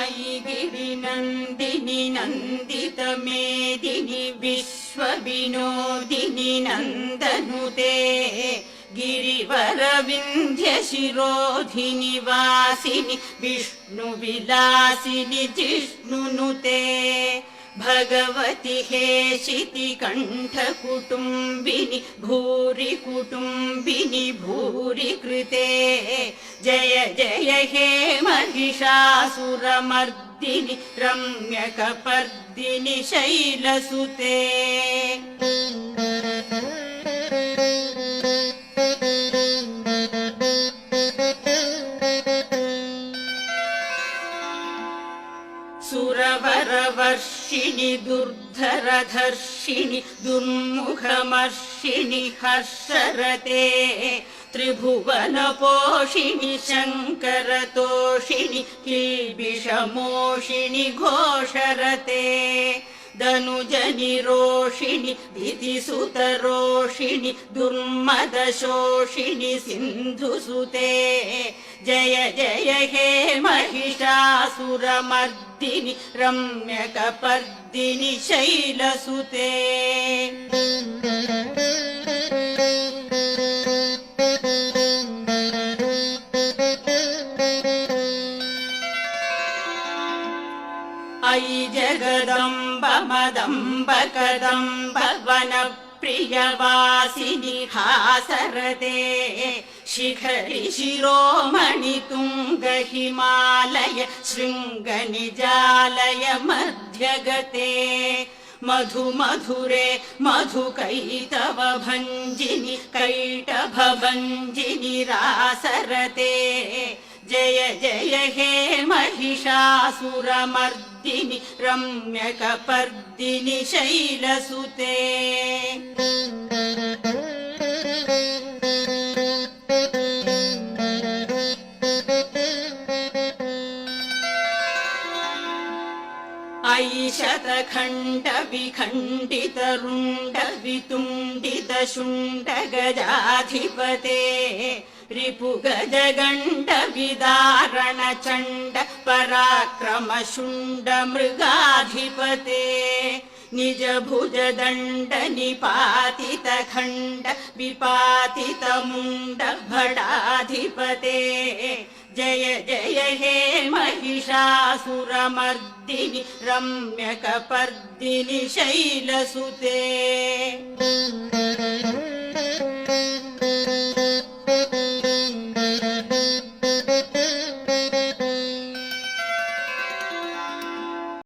अयि गिरिनन्दिनि नन्दितमेदिनि विश्वविनोदिनि नन्दनुते गिरिवरविन्ध्यशिरोधिनि वासिनि विष्णुविलासिनि जिष्णुनुते भगवति हेशिति कण्ठकुटुम्बिनि भूरि कुटुम्बिनि भूरि कृते जय जय हे महिषासुरमर्दिनि रम्यकपर्दिनि शैलसुते सुरवरवर्षिणि दुर्धरधर्षिणि दुर्मुखमर्षिणि हर्षरते त्रिभुवनपोषिणि शङ्करतोषिणि किल्बिषमोषिणि घोषरते धनुजनिरोषिणि दितिसुतरोषिणि दुर्मदशोषिणि सिन्धुसुते जय जय हे महिषासुरमर्दिनि रम्यकपर्दिनि शैलसुते अयि जगदम्ब मदम्ब कदम्ब वनप्रियवासिनि हासरते शिखरि शिरोमणि तुङ्ग हिमालय शृङ्गनिजालय मध्यगते मधुमधुरे मधुकैतव भञ्जिनि कैटभभञ्जिनि रासरते जय जय हे महिषासुरमर्दिनि रम्यकपर्दिनि शैलसुते अयि शतखण्ड विखण्डित रुण्ड वितुण्डित शुण्ड गजाधिपते रिपुगजगण्ड विदारण चण्ड पराक्रम शुण्ड मृगाधिपते निज भुजदण्ड निपातित खण्ड विपातित मुण्ड भडाधिपते जय जय हे महिषासुरमर्दिनि रम्यकपर्दिनि शैलसुते